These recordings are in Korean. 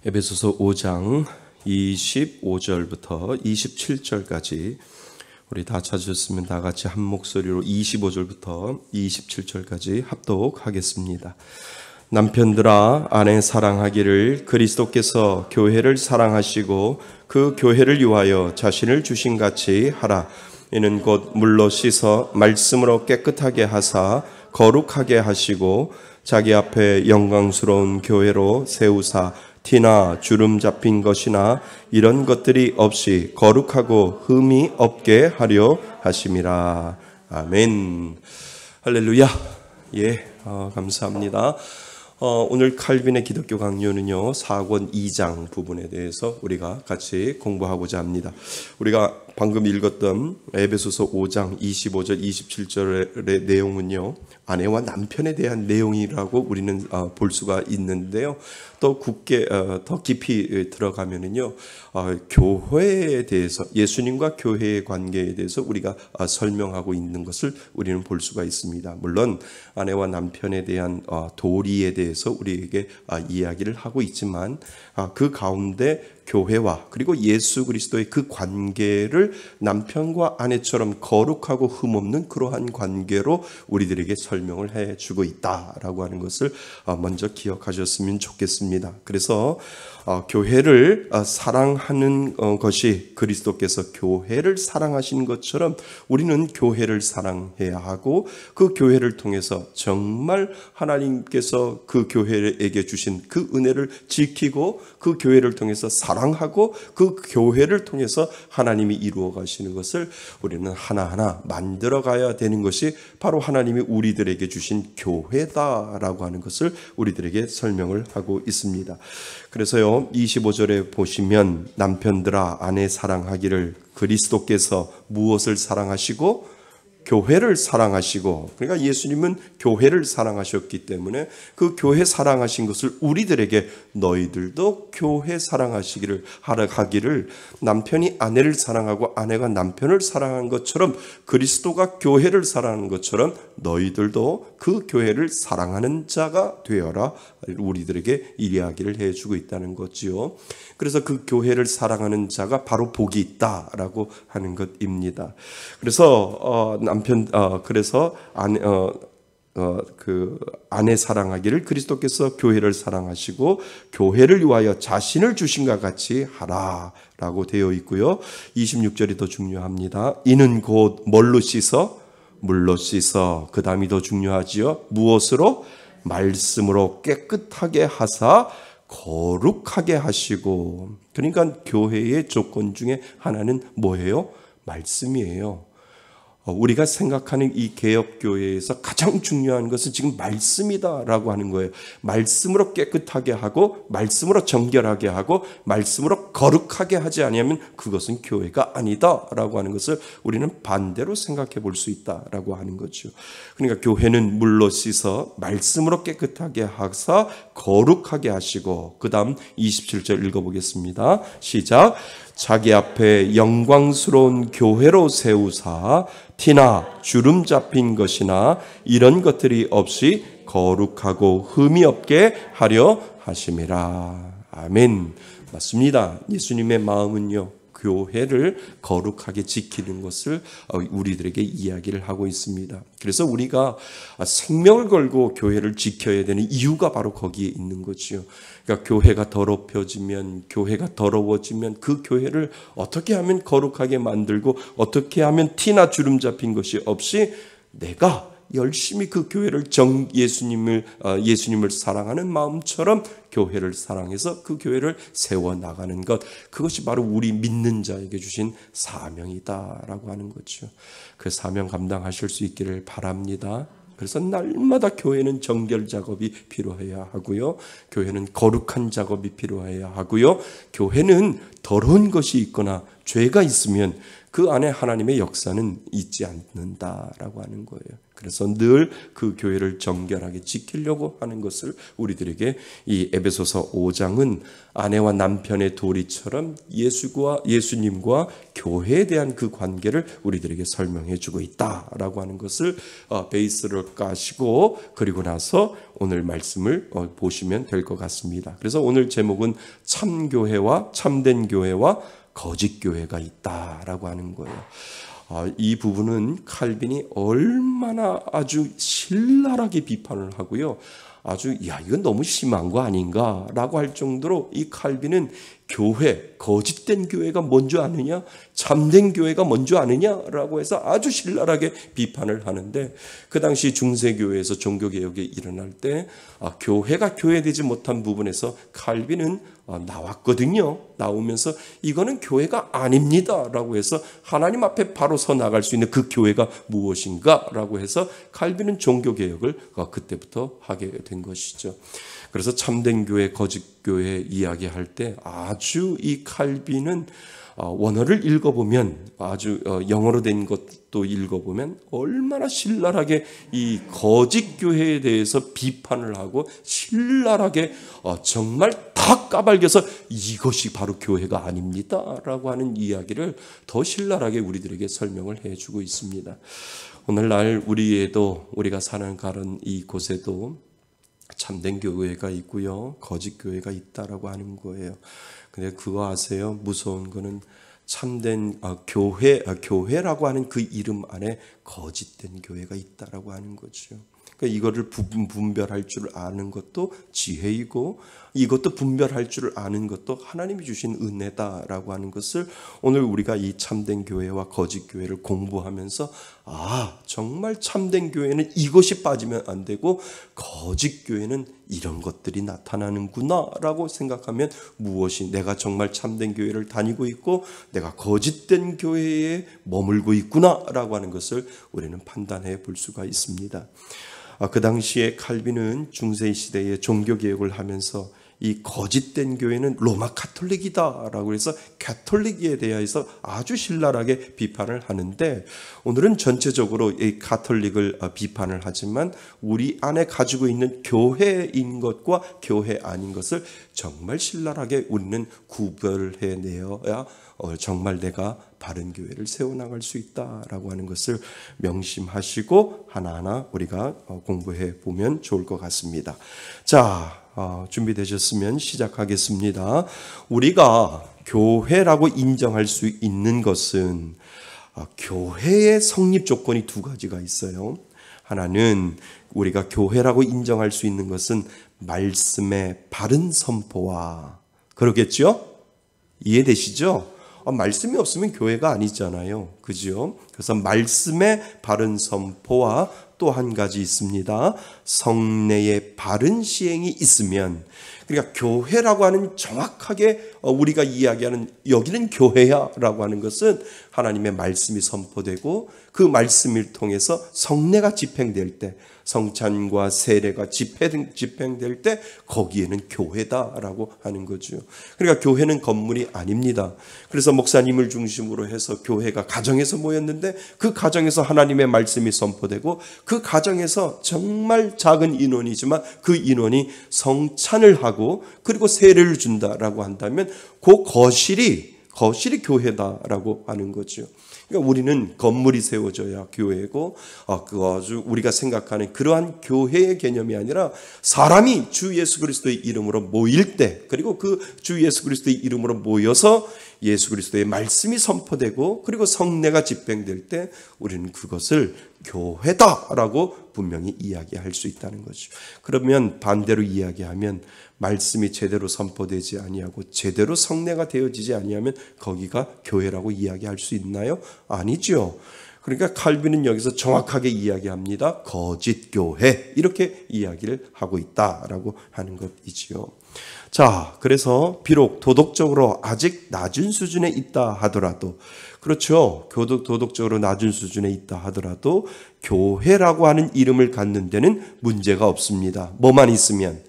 에베소서 5장 25절부터 27절까지 우리 다 찾으셨으면 다 같이 한 목소리로 25절부터 27절까지 합독하겠습니다. 남편들아 아내 사랑하기를 그리스도께서 교회를 사랑하시고 그 교회를 위하여 자신을 주신같이 하라. 이는 곧 물로 씻어 말씀으로 깨끗하게 하사 거룩하게 하시고 자기 앞에 영광스러운 교회로 세우사 티나 주름 잡힌 것이나 이런 것들이 없이 거룩하고 흠이 없게 하려 하심이라. 아멘. 할렐루야. 감사합니다. 오늘 칼빈의 기독교 강요는요 4권 2장 부분에 대해서 우리가 같이 공부하고자 합니다. 우리가 방금 읽었던 에베소서 5장 25절 27절의 내용은요 아내와 남편에 대한 내용이라고 우리는 볼 수가 있는데요. 또 더 깊이 들어가면은요 교회에 대해서, 예수님과 교회의 관계에 대해서 우리가 설명하고 있는 것을 우리는 볼 수가 있습니다. 물론 아내와 남편에 대한 도리에 대해서 우리에게 이야기를 하고 있지만 그 가운데 교회와 그리고 예수 그리스도의 그 관계를 남편과 아내처럼 거룩하고 흠없는 그러한 관계로 우리들에게 설명을 해주고 있다라고 하는 것을 먼저 기억하셨으면 좋겠습니다. 그래서 교회를 사랑하는 것이 그리스도께서 교회를 사랑하신 것처럼 우리는 교회를 사랑해야 하고, 그 교회를 통해서 정말 하나님께서 그 교회에게 주신 그 은혜를 지키고 그 교회를 통해서 사랑하고 그 교회를 통해서 하나님이 이루어 가시는 것을 우리는 하나하나 만들어 가야 되는 것이 바로 하나님이 우리들에게 주신 교회다라고 하는 것을 우리들에게 설명을 하고 있습니다. 그래서요 25절에 보시면 남편들아 아내 사랑하기를 그리스도께서 무엇을 사랑하시고 교회를 사랑하시고, 그러니까 예수님은 교회를 사랑하셨기 때문에 그 교회 사랑하신 것을 우리들에게 너희들도 교회 사랑하시기를 하기를, 남편이 아내를 사랑하고 아내가 남편을 사랑한 것처럼 그리스도가 교회를 사랑하는 것처럼 너희들도 그 교회를 사랑하는 자가 되어라, 우리들에게 이야기를 해주고 있다는 거지요. 그래서 그 교회를 사랑하는 자가 바로 복이 있다라고 하는 것입니다. 그래서 아내 사랑하기를 그리스도께서 교회를 사랑하시고 교회를 위하여 자신을 주신과 같이 하라라고 되어 있고요. 26절이 더 중요합니다. 이는 곧 뭘로 씻어? 물로 씻어. 그 다음이 더 중요하지요. 무엇으로? 말씀으로 깨끗하게 하사 거룩하게 하시고. 그러니까 교회의 조건 중에 하나는 뭐예요? 말씀이에요. 우리가 생각하는 이 개혁교회에서 가장 중요한 것은 지금 말씀이다라고 하는 거예요. 말씀으로 깨끗하게 하고 말씀으로 정결하게 하고 말씀으로 거룩하게 하지 않으면 그것은 교회가 아니다라고 하는 것을 우리는 반대로 생각해 볼 수 있다라고 하는 거죠. 그러니까 교회는 물로 씻어 말씀으로 깨끗하게 하사 거룩하게 하시고, 그 다음 27절 읽어보겠습니다. 시작. 자기 앞에 영광스러운 교회로 세우사 티나 주름 잡힌 것이나 이런 것들이 없이 거룩하고 흠이 없게 하려 하심이라. 아멘. 맞습니다. 예수님의 마음은요 교회를 거룩하게 지키는 것을 우리들에게 이야기를 하고 있습니다. 그래서 우리가 생명을 걸고 교회를 지켜야 되는 이유가 바로 거기에 있는 거지요. 그러니까 교회가 더럽혀지면, 교회가 더러워지면 그 교회를 어떻게 하면 거룩하게 만들고 어떻게 하면 티나 주름 잡힌 것이 없이 내가 열심히 그 교회를 예수님을 사랑하는 마음처럼 교회를 사랑해서 그 교회를 세워나가는 것, 그것이 바로 우리 믿는 자에게 주신 사명이다라고 하는 거죠. 그 사명 감당하실 수 있기를 바랍니다. 그래서 날마다 교회는 정결 작업이 필요해야 하고요. 교회는 거룩한 작업이 필요해야 하고요. 교회는 더러운 것이 있거나 죄가 있으면 그 안에 하나님의 역사는 있지 않는다라고 하는 거예요. 그래서 늘 그 교회를 정결하게 지키려고 하는 것을 우리들에게 이 에베소서 5장은 아내와 남편의 도리처럼 예수님과 교회에 대한 그 관계를 우리들에게 설명해 주고 있다라고 하는 것을 베이스를 까시고 그리고 나서 오늘 말씀을 보시면 될 것 같습니다. 그래서 오늘 제목은 참교회와 참된 교회와 거짓 교회가 있다라고 하는 거예요. 이 부분은 칼빈이 얼마나 아주 신랄하게 비판을 하고요. 아주 이건 너무 심한 거 아닌가라고 할 정도로 이 칼빈은 교회, 거짓된 교회가 뭔지 아느냐? 참된 교회가 뭔지 아느냐라고 해서 아주 신랄하게 비판을 하는데 그 당시 중세교회에서 종교개혁이 일어날 때 교회가 교회되지 못한 부분에서 칼빈은 나왔거든요. 나오면서 이거는 교회가 아닙니다라고 해서 하나님 앞에 바로 서 나갈 수 있는 그 교회가 무엇인가라고 해서 칼빈은 종교개혁을 그때부터 하게 된 것이죠. 그래서 참된 교회, 거짓 교회 이야기할 때 아주 이 칼빈은 원어를 읽어보면 아주 영어로 된 것도 읽어보면 얼마나 신랄하게 이 거짓 교회에 대해서 비판을 하고 신랄하게 정말 다 까발겨서 이것이 바로 교회가 아닙니다라고 하는 이야기를 더 신랄하게 우리들에게 설명을 해주고 있습니다. 오늘날 우리가 사는 가는 이곳에도 참된 교회가 있고요, 거짓 교회가 있다라고 하는 거예요. 근데 그거 아세요? 무서운 거는 참된 교회라고 하는 그 이름 안에 거짓된 교회가 있다라고 하는 거죠. 그러니까 이거를 분별할 줄 아는 것도 지혜이고 이것도 분별할 줄 아는 것도 하나님이 주신 은혜다라고 하는 것을 오늘 우리가 이 참된 교회와 거짓 교회를 공부하면서 정말 참된 교회는 이것이 빠지면 안 되고 거짓 교회는 이런 것들이 나타나는구나 라고 생각하면 무엇이 내가 정말 참된 교회를 다니고 있고 내가 거짓된 교회에 머물고 있구나 라고 하는 것을 우리는 판단해 볼 수가 있습니다. 그 당시에 칼빈은 중세 시대에 종교개혁을 하면서 이 거짓된 교회는 로마 가톨릭이다라고 해서 가톨릭에 대해서 아주 신랄하게 비판을 하는데 오늘은 전체적으로 이 가톨릭을 비판을 하지만 우리 안에 가지고 있는 교회인 것과 교회 아닌 것을 정말 신랄하게 우리는 구별해 내어야 정말 내가 바른 교회를 세워나갈 수 있다라고 하는 것을 명심하시고 하나하나 우리가 공부해 보면 좋을 것 같습니다. 자, 준비되셨으면 시작하겠습니다. 우리가 교회라고 인정할 수 있는 것은 교회의 성립 조건이 두 가지가 있어요. 하나는 우리가 교회라고 인정할 수 있는 것은 말씀의 바른 선포와 그러겠죠? 이해되시죠? 말씀이 없으면 교회가 아니잖아요. 그죠? 그래서 말씀의 바른 선포와 또 한 가지 있습니다. 성례의 바른 시행이 있으면 그러니까 교회라고 하는 정확하게 우리가 이야기하는 여기는 교회야 라고 하는 것은 하나님의 말씀이 선포되고 그 말씀을 통해서 성례가 집행될 때 성찬과 세례가 집행될 때 거기에는 교회다라고 하는 거죠. 그러니까 교회는 건물이 아닙니다. 그래서 목사님을 중심으로 해서 교회가 가정에서 모였는데 그 가정에서 하나님의 말씀이 선포되고 그 가정에서 정말 작은 인원이지만 그 인원이 성찬을 하고 그리고 세례를 준다라고 한다면 그 거실이 교회다라고 하는 거죠. 그러니까 우리는 건물이 세워져야 교회고 우리가 생각하는 그러한 교회의 개념이 아니라 사람이 주 예수 그리스도의 이름으로 모일 때 그리고 그 주 예수 그리스도의 이름으로 모여서 예수 그리스도의 말씀이 선포되고 그리고 성례가 집행될 때 우리는 그것을 교회다라고 분명히 이야기할 수 있다는 거죠. 그러면 반대로 이야기하면 말씀이 제대로 선포되지 아니하고 제대로 성례가 되어지지 아니하면 거기가 교회라고 이야기할 수 있나요? 아니죠. 그러니까 칼빈은 여기서 정확하게 이야기합니다. 거짓 교회 이렇게 이야기를 하고 있다라고 하는 것이지요. 자, 그래서 비록 도덕적으로 아직 낮은 수준에 있다 하더라도 그렇죠. 도덕적으로 낮은 수준에 있다 하더라도 교회라고 하는 이름을 갖는 데는 문제가 없습니다. 뭐만 있으면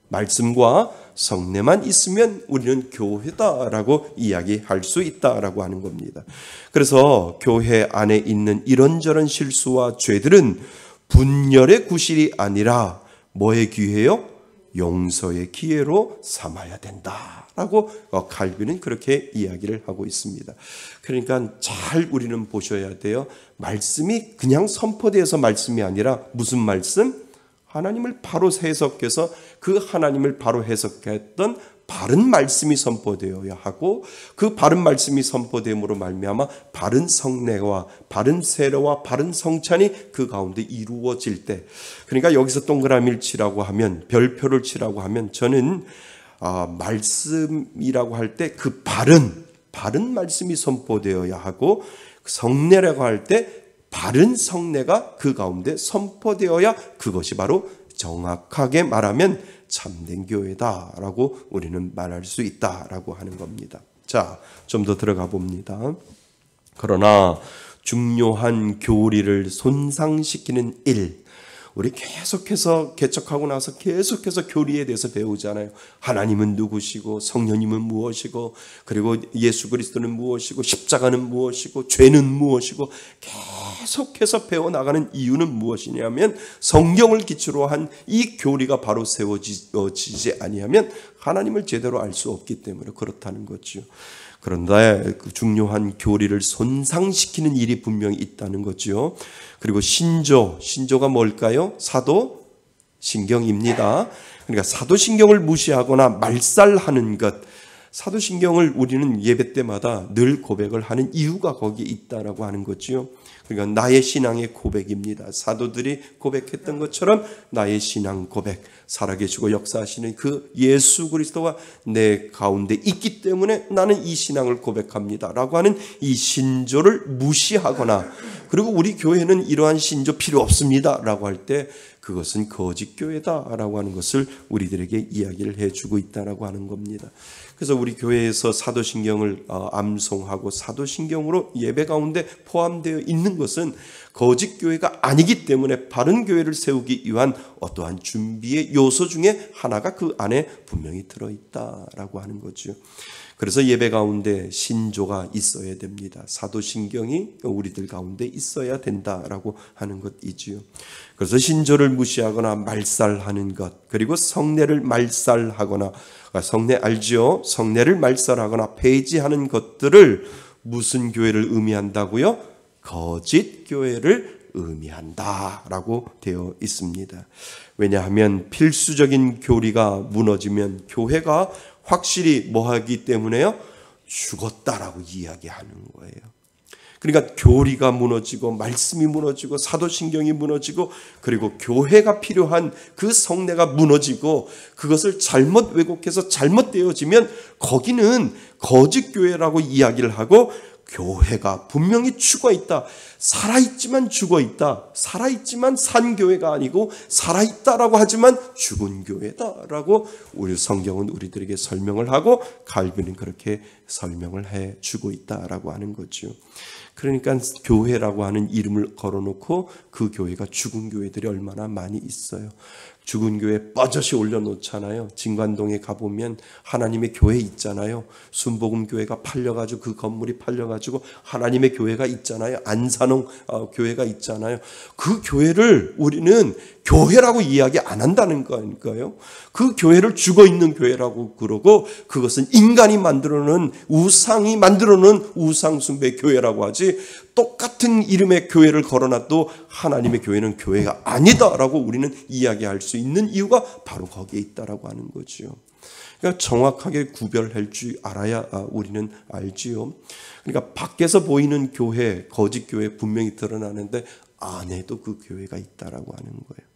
말씀과 성례만 있으면 우리는 교회다라고 이야기할 수 있다라고 하는 겁니다. 그래서 교회 안에 있는 이런저런 실수와 죄들은 분열의 구실이 아니라 뭐의 기회요? 용서의 기회로 삼아야 된다라고 칼빈은 그렇게 이야기를 하고 있습니다. 그러니까 잘 우리는 보셔야 돼요. 말씀이 그냥 선포되어서 말씀이 아니라 무슨 말씀? 하나님을 바로 해석해서 그 하나님을 바로 해석했던 바른 말씀이 선포되어야 하고, 그 바른 말씀이 선포됨으로 말미암아 바른 성례와 바른 세례와 바른 성찬이 그 가운데 이루어질 때, 그러니까 여기서 동그라미를 치라고 하면, 별표를 치라고 하면, 저는 말씀이라고 할 때 그 바른 말씀이 선포되어야 하고, 성례라고 할 때 바른 성례가 그 가운데 선포되어야 그것이 바로 정확하게 말하면 참된 교회다라고 우리는 말할 수 있다라고 하는 겁니다. 자, 좀 더 들어가 봅니다. 그러나 중요한 교리를 손상시키는 일, 우리 계속해서 개척하고 나서 계속해서 교리에 대해서 배우잖아요. 하나님은 누구시고, 성령님은 무엇이고, 그리고 예수 그리스도는 무엇이고, 십자가는 무엇이고, 죄는 무엇이고, 계속해서 배워나가는 이유는 무엇이냐면, 성경을 기초로 한 이 교리가 바로 세워지지 아니하면 하나님을 제대로 알 수 없기 때문에 그렇다는 거죠. 그런데 그 중요한 교리를 손상시키는 일이 분명히 있다는 거죠. 그리고 신조가 뭘까요? 사도신경입니다. 그러니까 사도신경을 무시하거나 말살하는 것, 사도신경을 우리는 예배 때마다 늘 고백을 하는 이유가 거기에 있다라고 하는 거죠. 그러니까 나의 신앙의 고백입니다. 사도들이 고백했던 것처럼 나의 신앙 고백, 살아계시고 역사하시는 그 예수 그리스도가 내 가운데 있기 때문에 나는 이 신앙을 고백합니다 라고 하는 이 신조를 무시하거나, 그리고 우리 교회는 이러한 신조 필요 없습니다 라고 할 때 그것은 거짓 교회다라고 하는 것을 우리들에게 이야기를 해주고 있다라고 하는 겁니다. 그래서 우리 교회에서 사도신경을 암송하고 사도신경으로 예배 가운데 포함되어 있는 것은 거짓 교회가 아니기 때문에 바른 교회를 세우기 위한 어떠한 준비의 요소 중에 하나가 그 안에 분명히 들어있다라고 하는 거죠. 그래서 예배 가운데 신조가 있어야 됩니다. 사도신경이 우리들 가운데 있어야 된다라고 하는 것이지요. 그래서 신조를 무시하거나 말살하는 것, 그리고 성례를 말살하거나, 성례 알지요? 성례를 말살하거나 폐지하는 것들을 무슨 교회를 의미한다고요? 거짓 교회를 의미한다라고 되어 있습니다. 왜냐하면 필수적인 교리가 무너지면 교회가 확실히 뭐하기 때문에요? 죽었다라고 이야기하는 거예요. 그러니까 교리가 무너지고 말씀이 무너지고 사도신경이 무너지고 그리고 교회가 필요한 그 성례가 무너지고 그것을 잘못 왜곡해서 잘못되어지면 거기는 거짓 교회라고 이야기를 하고, 교회가 분명히 죽어있다, 살아있지만 죽어있다, 살아있지만 산 교회가 아니고 살아있다라고 하지만 죽은 교회다라고 우리 성경은 우리들에게 설명을 하고 칼빈은 그렇게 설명을 해주고 있다라고 하는 거죠. 그러니까 교회라고 하는 이름을 걸어놓고 그 교회가 죽은 교회들이 얼마나 많이 있어요. 죽은 교회 뻐젓이 올려놓잖아요. 진관동에 가보면 하나님의 교회 있잖아요. 순복음교회가 팔려가지고 그 건물이 팔려가지고 하나님의 교회가 있잖아요. 안산홍 교회가 있잖아요. 그 교회를 우리는 교회라고 이야기 안 한다는 거니까요. 그 교회를 죽어있는 교회라고 그러고 그것은 인간이 만들어놓은 우상이 만들어놓은 우상숭배 교회라고 하지, 똑같은 이름의 교회를 걸어놔도 하나님의 교회는 교회가 아니다라고 우리는 이야기할 수 있는 이유가 바로 거기에 있다라고 하는 거죠. 그러니까 정확하게 구별할 줄 알아야 우리는 알지요. 그러니까 밖에서 보이는 교회, 거짓 교회 분명히 드러나는데 안에도 그 교회가 있다라고 하는 거예요.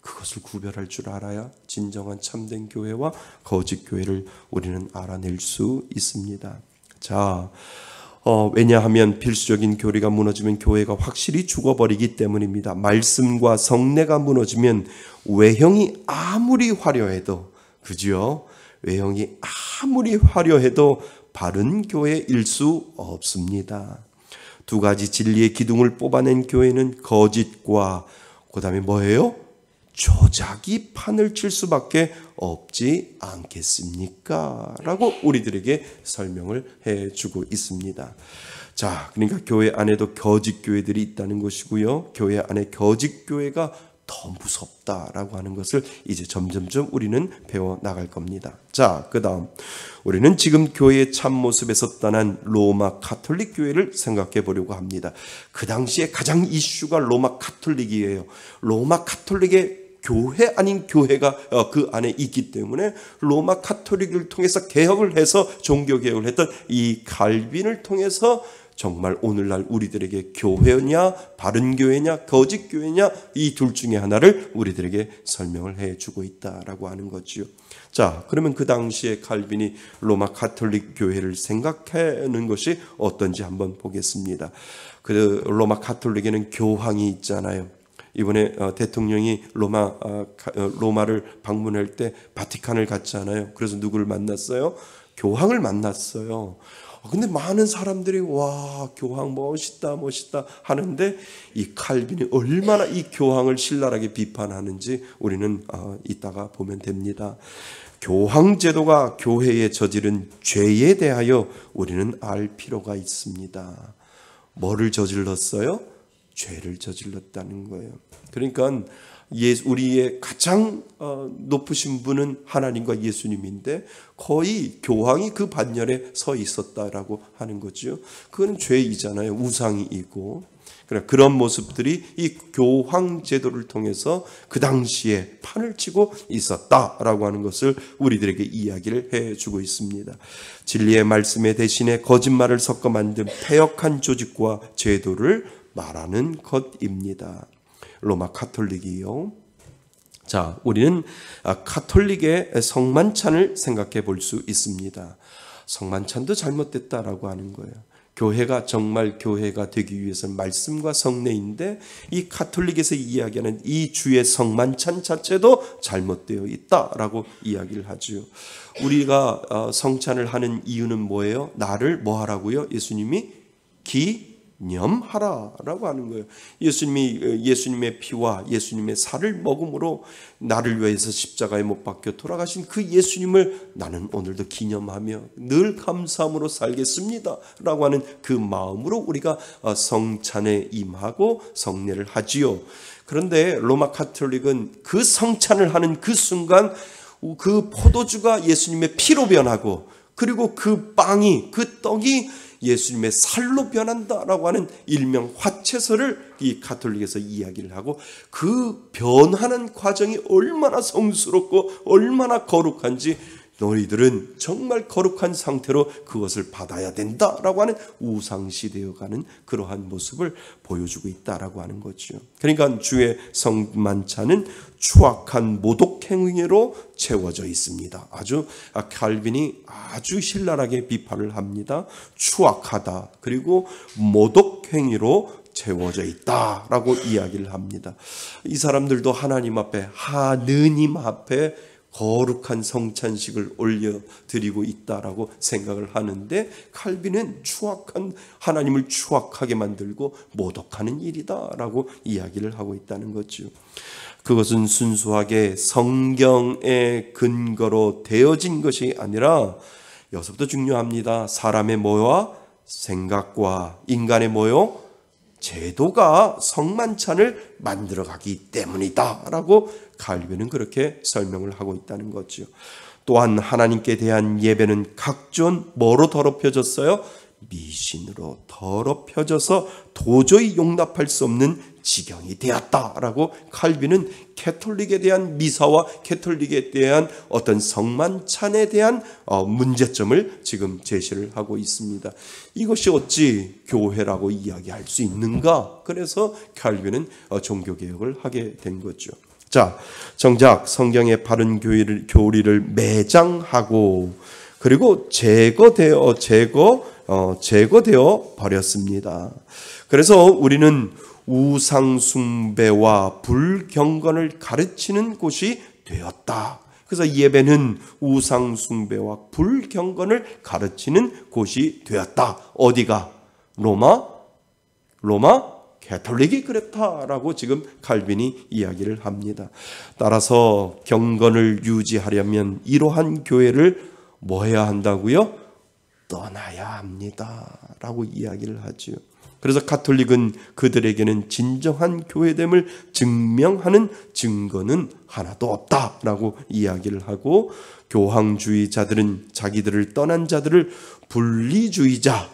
그것을 구별할 줄 알아야 진정한 참된 교회와 거짓 교회를 우리는 알아낼 수 있습니다. 자, 왜냐하면 필수적인 교리가 무너지면 교회가 확실히 죽어버리기 때문입니다. 말씀과 성례가 무너지면 외형이 아무리 화려해도, 그죠? 외형이 아무리 화려해도 바른 교회일 수 없습니다. 두 가지 진리의 기둥을 뽑아낸 교회는 거짓과 그 다음에 뭐예요? 조작이 판을 칠 수밖에 없지 않겠습니까? 라고 우리들에게 설명을 해주고 있습니다. 자, 그러니까 교회 안에도 거짓 교회들이 있다는 것이고요. 교회 안에 거짓 교회가 더 무섭다라고 하는 것을 이제 점점점 우리는 배워 나갈 겁니다. 자, 그 다음 우리는 지금 교회의 참모습에서 떠난 로마 가톨릭 교회를 생각해 보려고 합니다. 그 당시에 가장 이슈가 로마 가톨릭이에요. 로마 가톨릭의 교회 아닌 교회가 그 안에 있기 때문에 로마 가톨릭을 통해서 개혁을 해서 종교개혁을 했던 이 칼빈을 통해서 정말 오늘날 우리들에게 교회냐 바른 교회냐 거짓 교회냐 이 둘 중에 하나를 우리들에게 설명을 해주고 있다라고 하는 거지요. 자, 그러면 그 당시에 칼빈이 로마 가톨릭 교회를 생각하는 것이 어떤지 한번 보겠습니다. 그 로마 가톨릭에는 교황이 있잖아요. 이번에 대통령이 로마를 방문할 때 바티칸을 갔잖아요. 그래서 누구를 만났어요? 교황을 만났어요. 근데 많은 사람들이 와, 교황 멋있다 하는데 이 칼빈이 얼마나 이 교황을 신랄하게 비판하는지 우리는 이따가 보면 됩니다. 교황 제도가 교회에 저지른 죄에 대하여 우리는 알 필요가 있습니다. 뭐를 저질렀어요? 죄를 저질렀다는 거예요. 그러니까 우리의 가장 높으신 분은 하나님과 예수님인데 거의 교황이 그 반열에 서 있었다라고 하는 거죠. 그건 죄이잖아요. 우상이 있고. 그런 모습들이 이 교황 제도를 통해서 그 당시에 판을 치고 있었다라고 하는 것을 우리들에게 이야기를 해주고 있습니다. 진리의 말씀에 대신에 거짓말을 섞어 만든 패역한 조직과 제도를 말하는 것입니다. 로마 가톨릭이요. 자, 우리는 가톨릭의 성만찬을 생각해 볼 수 있습니다. 성만찬도 잘못됐다라고 하는 거예요. 교회가 정말 교회가 되기 위해서는 말씀과 성례인데 이 가톨릭에서 이야기하는 이 주의 성만찬 자체도 잘못되어 있다라고 이야기를 하죠. 우리가 성찬을 하는 이유는 뭐예요? 나를 뭐 하라고요? 예수님이 기념하라라고 하는 거예요. 예수님의 피와 예수님의 살을 먹음으로 나를 위해서 십자가에 못 박혀 돌아가신 그 예수님을 나는 오늘도 기념하며 늘 감사함으로 살겠습니다 라고 하는 그 마음으로 우리가 성찬에 임하고 성례를 하지요. 그런데 로마 가톨릭은 그 성찬을 하는 그 순간 그 포도주가 예수님의 피로 변하고 그리고 그 빵이 그 떡이 예수님의 살로 변한다라고 하는 일명 화채설을 이 가톨릭에서 이야기를 하고 그 변하는 과정이 얼마나 성스럽고 얼마나 거룩한지 너희들은 정말 거룩한 상태로 그것을 받아야 된다라고 하는 우상시되어가는 그러한 모습을 보여주고 있다라고 하는 거죠. 그러니까 주의 성만찬은 추악한 모독행위로 채워져 있습니다. 아주 칼빈이 아주 신랄하게 비판을 합니다. 추악하다 그리고 모독행위로 채워져 있다라고 이야기를 합니다. 이 사람들도 하나님 앞에 거룩한 성찬식을 올려드리고 있다라고 생각을 하는데 칼빈은 하나님을 추악하게 만들고 모독하는 일이다라고 이야기를 하고 있다는 거죠. 그것은 순수하게 성경의 근거로 되어진 것이 아니라 여기서부터 중요합니다. 사람의 뭐와 생각과 인간의 뭐요? 제도가 성만찬을 만들어가기 때문이다라고 칼빈은 그렇게 설명을 하고 있다는 거죠. 또한 하나님께 대한 예배는 각종 뭐로 더럽혀졌어요? 미신으로 더럽혀져서 도저히 용납할 수 없는 지경이 되었다라고 칼빈은 캐톨릭에 대한 미사와 캐톨릭에 대한 어떤 성만찬에 대한 문제점을 지금 제시를 하고 있습니다. 이것이 어찌 교회라고 이야기할 수 있는가? 그래서 칼빈은 종교개혁을 하게 된 거죠. 자, 정작 성경의 바른 교리를 매장하고 그리고 제거되어 버렸습니다. 그래서 우리는 우상숭배와 불경건을 가르치는 곳이 되었다. 그래서 예배는 우상숭배와 불경건을 가르치는 곳이 되었다. 어디가? 로마 가톨릭이 그렇다라고 지금 칼빈이 이야기를 합니다. 따라서 경건을 유지하려면 이러한 교회를 뭐 해야 한다고요? 떠나야 합니다라고 이야기를 하죠. 그래서 가톨릭은 그들에게는 진정한 교회됨을 증명하는 증거는 하나도 없다라고 이야기를 하고, 교황주의자들은 자기들을 떠난 자들을 분리주의자,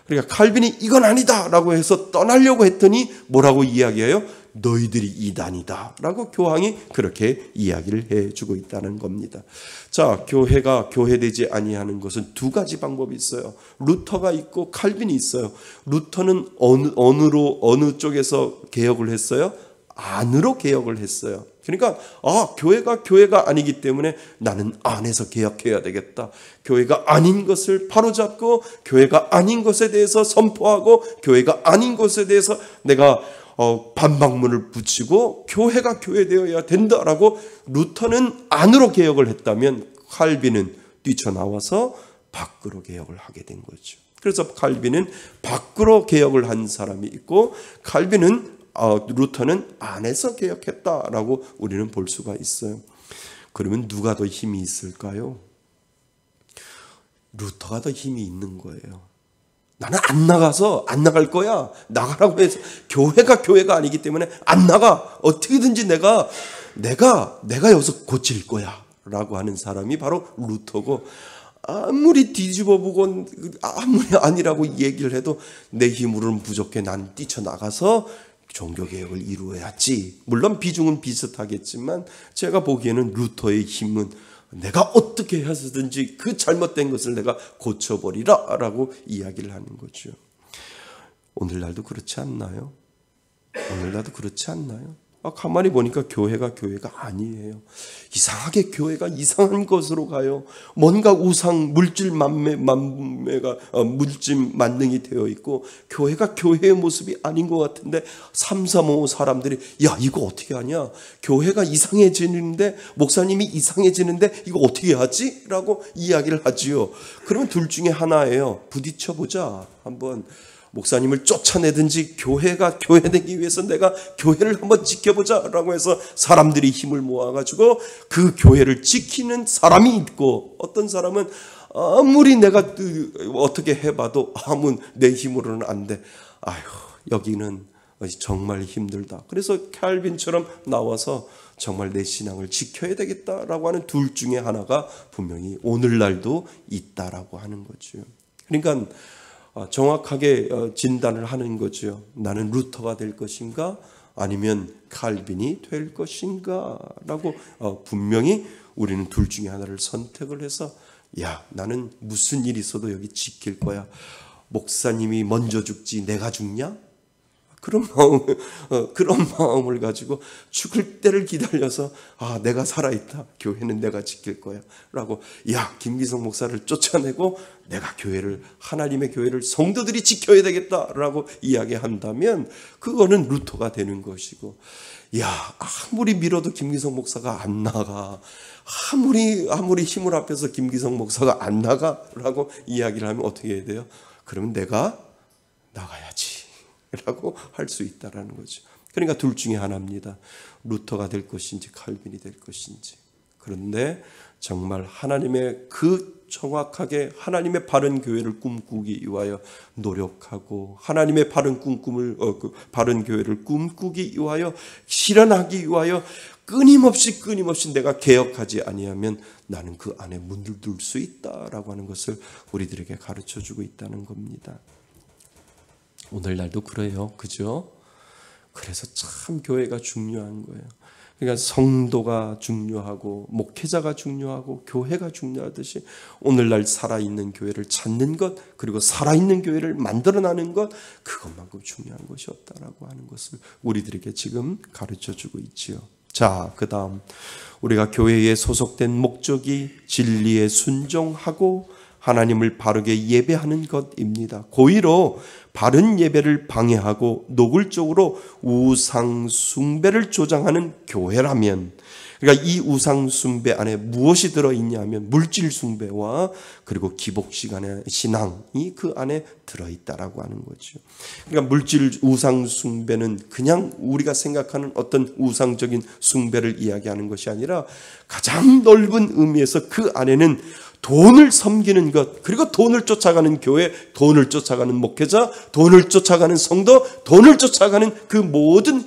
그러니까 칼빈이 이건 아니다라고 해서 떠나려고 했더니 뭐라고 이야기해요? 너희들이 이단이다라고 교황이 그렇게 이야기를 해주고 있다는 겁니다. 자, 교회가 교회되지 아니하는 것은 두 가지 방법이 있어요. 루터가 있고 칼빈이 있어요. 루터는 어느 쪽에서 개혁을 했어요? 안으로 개혁을 했어요. 그러니까 교회가 아니기 때문에 나는 안에서 개혁해야 되겠다. 교회가 아닌 것을 바로잡고 교회가 아닌 것에 대해서 선포하고 교회가 아닌 것에 대해서 내가 반박문을 붙이고 교회가 교회되어야 된다라고 루터는 안으로 개혁을 했다면, 칼빈은 뛰쳐나와서 밖으로 개혁을 하게 된 거죠. 그래서 칼빈은 밖으로 개혁을 한 사람이 있고, 루터는 안에서 개혁했다라고 우리는 볼 수가 있어요. 그러면 누가 더 힘이 있을까요? 루터가 더 힘이 있는 거예요. 나는 안 나갈 거야. 나가라고 해서 교회가 아니기 때문에 안 나가. 어떻게든지 내가 여기서 고칠 거야 라고 하는 사람이 바로 루터고, 아무리 뒤집어보고 아무리 아니라고 얘기를 해도 내 힘으로는 부족해. 난 뛰쳐나가서 종교개혁을 이루어야지. 물론 비중은 비슷하겠지만 제가 보기에는 루터의 힘은 내가 어떻게 해서든지 그 잘못된 것을 내가 고쳐버리라 라고 이야기를 하는 거죠. 오늘날도 그렇지 않나요? 가만히 보니까 교회가 아니에요. 이상하게 교회가 이상한 것으로 가요. 뭔가 우상, 물질 만능이 되어 있고, 교회가 교회의 모습이 아닌 것 같은데 335 사람들이 야, 이거 어떻게 하냐? 교회가 이상해지는데, 목사님이 이상해지는데 이거 어떻게 하지? 라고 이야기를 하지요. 그러면 둘 중에 하나예요. 부딪혀보자. 한번 목사님을 쫓아내든지 교회가 교회되기 위해서 내가 교회를 한번 지켜보자라고 해서 사람들이 힘을 모아가지고 그 교회를 지키는 사람이 있고, 어떤 사람은 아무리 내가 어떻게 해봐도 내 힘으로는 안 돼. 여기는 정말 힘들다. 그래서 칼빈처럼 나와서 정말 내 신앙을 지켜야 되겠다라고 하는 둘 중에 하나가 분명히 오늘날도 있다라고 하는 거죠. 그러니까 정확하게 진단을 하는 거죠. 나는 루터가 될 것인가 아니면 칼빈이 될 것인가 라고 분명히 우리는 둘 중에 하나를 선택을 해서, 나는 무슨 일이 있어도 여기 지킬 거야. 목사님이 먼저 죽지 내가 죽냐? 그런 마음을 가지고 죽을 때를 기다려서 내가 살아있다. 교회는 내가 지킬 거야. 라고 김기성 목사를 쫓아내고 내가 하나님의 교회를 성도들이 지켜야 되겠다라고 이야기한다면 그거는 루터가 되는 것이고, 아무리 밀어도 김기성 목사가 안 나가. 아무리 힘을 합해서 김기성 목사가 안 나가라고 이야기를 하면 어떻게 해야 돼요? 그러면 내가 나가야지 라고 할 수 있다라는 거죠. 그러니까 둘 중에 하나입니다. 루터가 될 것인지 칼빈이 될 것인지. 그런데 정말 정확하게 하나님의 바른 교회를 꿈꾸기 위하여 노력하고, 하나님의 바른 교회를 꿈꾸기 위하여 실현하기 위하여 끊임없이 내가 개혁하지 아니하면 나는 그 안에 문을 둘 수 있다라고 하는 것을 우리들에게 가르쳐주고 있다는 겁니다. 오늘날도 그래요. 그죠? 그래서 참 교회가 중요한 거예요. 그러니까 성도가 중요하고 목회자가 중요하고 교회가 중요하듯이 오늘날 살아있는 교회를 찾는 것, 그리고 살아있는 교회를 만들어나는 것, 그것만큼 중요한 것이 없다라고 하는 것을 우리들에게 지금 가르쳐주고 있지요. 자, 그 다음 우리가 교회에 소속된 목적이 진리에 순종하고 하나님을 바르게 예배하는 것입니다. 고의로 바른 예배를 방해하고 노골적으로 우상 숭배를 조장하는 교회라면, 그러니까 이 우상 숭배 안에 무엇이 들어있냐면 물질 숭배와 그리고 기복 시간의 신앙이 그 안에 들어있다라고 하는 거죠. 그러니까 물질 우상 숭배는 그냥 우리가 생각하는 어떤 우상적인 숭배를 이야기하는 것이 아니라 가장 넓은 의미에서 그 안에는 돈을 섬기는 것, 그리고 돈을 쫓아가는 교회, 돈을 쫓아가는 목회자, 돈을 쫓아가는 성도, 돈을 쫓아가는 그 모든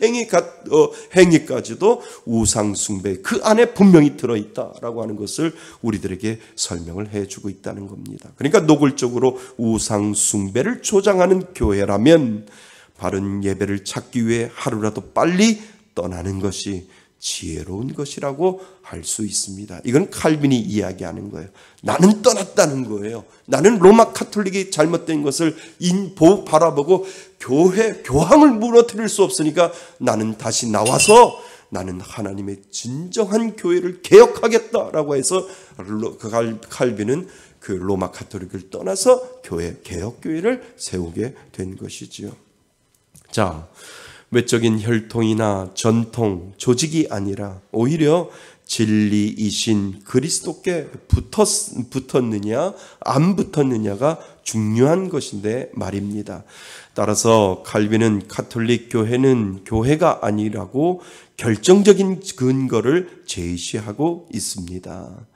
행위까지도 우상 숭배 그 안에 분명히 들어있다라고 하는 것을 우리들에게 설명을 해주고 있다는 겁니다. 그러니까 노골적으로 우상 숭배를 조장하는 교회라면 바른 예배를 찾기 위해 하루라도 빨리 떠나는 것이 지혜로운 것이라고 할 수 있습니다. 이건 칼빈이 이야기하는 거예요. 나는 떠났다는 거예요. 나는 로마 카톨릭이 잘못된 것을 바라보고 교황을 무너뜨릴 수 없으니까 나는 다시 나와서 나는 하나님의 진정한 교회를 개혁하겠다라고 해서 칼빈은 그 로마 카톨릭을 떠나서 개혁교회를 세우게 된 것이지요. 자, 외적인 혈통이나 전통, 조직이 아니라 오히려 진리이신 그리스도께 붙었느냐 안 붙었느냐가 중요한 것인데 말입니다. 따라서 칼빈은 가톨릭 교회는 교회가 아니라고 결정적인 근거를 제시하고 있습니다.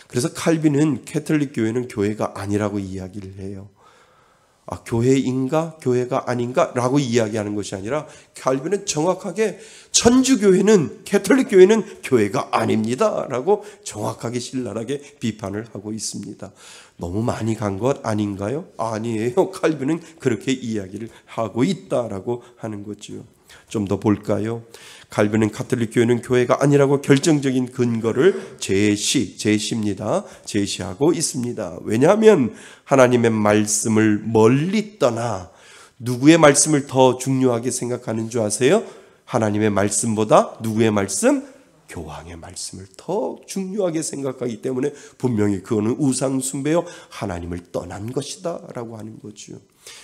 그래서 칼빈은 가톨릭 교회는 교회가 아니라고 이야기를 해요. 교회인가 교회가 아닌가 라고 이야기하는 것이 아니라 칼빈은 정확하게 천주교회는 가톨릭 교회는 교회가 아닙니다 라고 정확하게 신랄하게 비판을 하고 있습니다. 너무 많이 간 것 아닌가요? 아니에요. 칼빈은 그렇게 이야기를 하고 있다라고 하는 거지요. 좀 더 볼까요? 칼빈은 가톨릭 교회는 교회가 아니라고 결정적인 근거를 제시하고 있습니다. 왜냐하면 하나님의 말씀을 멀리 떠나 누구의 말씀을 더 중요하게 생각하는 줄 아세요? 하나님의 말씀보다 누구의 말씀? 교황의 말씀을 더 중요하게 생각하기 때문에 분명히 그거는 우상 숭배요 하나님을 떠난 것이다 라고 하는 거죠.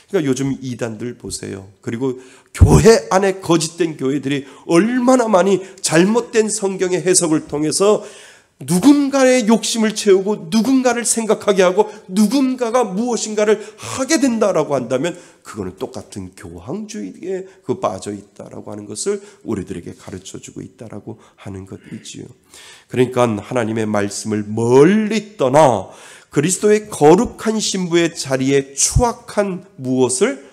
그러니까 요즘 이단들 보세요. 그리고 교회 안에 거짓된 교회들이 얼마나 많이 잘못된 성경의 해석을 통해서 누군가의 욕심을 채우고 누군가를 생각하게 하고 누군가가 무엇인가를 하게 된다라고 한다면 그거는 똑같은 교황주의에 빠져 있다라고 하는 것을 우리들에게 가르쳐주고 있다라고 하는 것이지요. 그러니까 하나님의 말씀을 멀리 떠나 그리스도의 거룩한 신부의 자리에 추악한 무엇을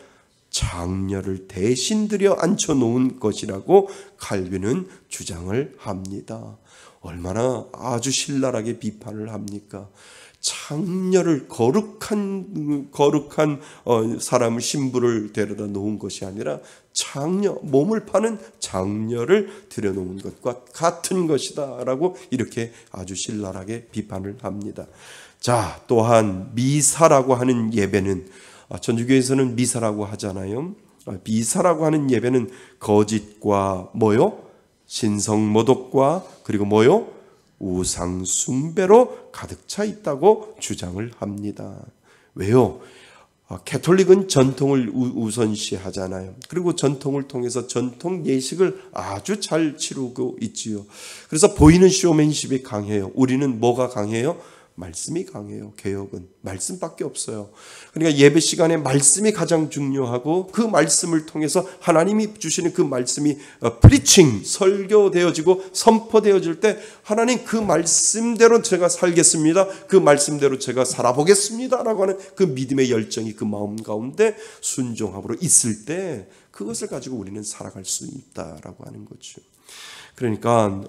장녀를 대신 들여 앉혀놓은 것이라고 칼빈은 주장을 합니다. 얼마나 아주 신랄하게 비판을 합니까? 장녀를 거룩한 사람을 신부를 데려다 놓은 것이 아니라 장녀, 몸을 파는 장녀를 들여놓은 것과 같은 것이다라고 이렇게 아주 신랄하게 비판을 합니다. 자, 또한 미사라고 하는 예배는 천주교에서는 미사라고 하잖아요. 미사라고 하는 예배는 거짓과 뭐요? 신성모독과 그리고 뭐요? 우상 숭배로 가득 차 있다고 주장을 합니다. 왜요? 가톨릭은 전통을 우선시하잖아요. 그리고 전통을 통해서 전통 예식을 아주 잘 치르고 있지요. 그래서 보이는 쇼맨십이 강해요. 우리는 뭐가 강해요? 말씀이 강해요. 개혁은 말씀밖에 없어요. 그러니까 예배 시간에 말씀이 가장 중요하고 그 말씀을 통해서 하나님이 주시는 그 말씀이 프리칭, 설교되어지고 선포되어질 때 하나님 그 말씀대로 제가 살겠습니다. 그 말씀대로 제가 살아보겠습니다 라고 하는 그 믿음의 열정이 그 마음 가운데 순종함으로 있을 때 그것을 가지고 우리는 살아갈 수 있다라고 하는 거죠. 그러니까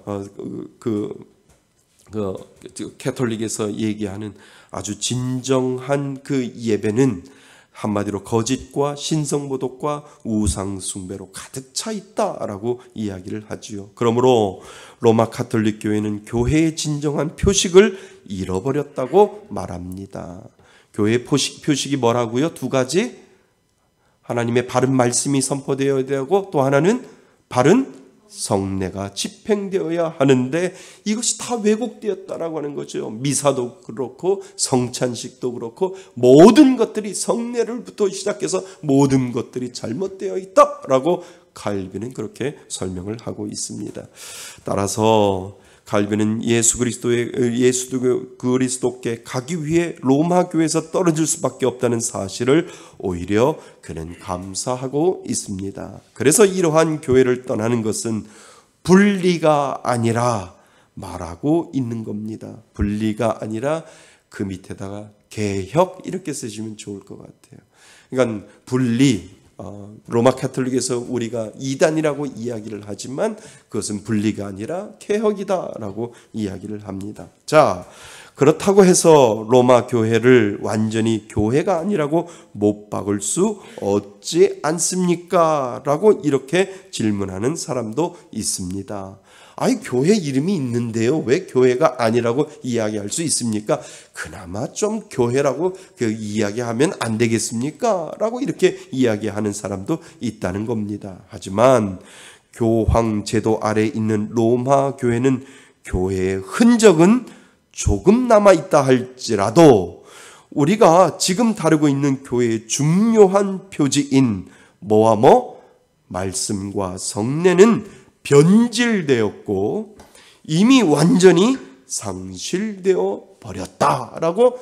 가톨릭에서 얘기하는 아주 진정한 그 예배는 한마디로 거짓과 신성모독과 우상숭배로 가득 차 있다라고 이야기를 하지요. 그러므로 로마 가톨릭 교회는 교회의 진정한 표식을 잃어버렸다고 말합니다. 교회의 표식이 뭐라고요? 두 가지. 하나님의 바른 말씀이 선포되어야 되고 또 하나는 바른 성례가 집행되어야 하는데 이것이 다 왜곡되었다라고 하는 거죠. 미사도 그렇고 성찬식도 그렇고 모든 것들이 성례를부터 시작해서 모든 것들이 잘못되어 있다라고 칼빈은 그렇게 설명을 하고 있습니다. 따라서 칼빈은 예수 그리스도께 가기 위해 로마 교회에서 떨어질 수밖에 없다는 사실을 오히려 그는 감사하고 있습니다. 그래서 이러한 교회를 떠나는 것은 분리가 아니라 말하고 있는 겁니다. 분리가 아니라 그 밑에다가 개혁 이렇게 쓰시면 좋을 것 같아요. 그러니까 분리, 로마 카톨릭에서 우리가 이단이라고 이야기를 하지만 그것은 분리가 아니라 개혁이다라고 이야기를 합니다. 자, 그렇다고 해서 로마 교회를 완전히 교회가 아니라고 못 박을 수 없지 않습니까? 라고 이렇게 질문하는 사람도 있습니다. 아니, 교회 이름이 있는데요, 왜 교회가 아니라고 이야기할 수 있습니까? 그나마 좀 교회라고 이야기하면 안 되겠습니까? 라고 이렇게 이야기하는 사람도 있다는 겁니다. 하지만 교황 제도 아래 있는 로마 교회는 교회의 흔적은 조금 남아있다 할지라도 우리가 지금 다루고 있는 교회의 중요한 표지인 뭐와 뭐? 말씀과 성례는 변질되었고 이미 완전히 상실되어 버렸다라고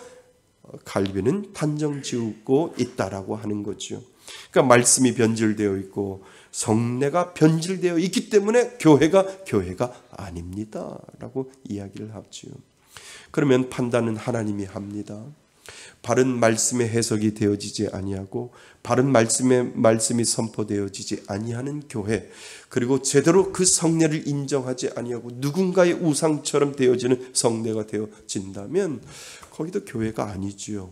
칼빈은 단정 지우고 있다라고 하는 거죠. 그러니까 말씀이 변질되어 있고 성례가 변질되어 있기 때문에 교회가 아닙니다라고 이야기를 하죠. 그러면 판단은 하나님이 합니다. 바른 말씀의 해석이 되어지지 아니하고 바른 말씀이 선포되어지지 아니하는 교회, 그리고 제대로 그 성례를 인정하지 아니하고 누군가의 우상처럼 되어지는 성례가 되어진다면 거기도 교회가 아니지요.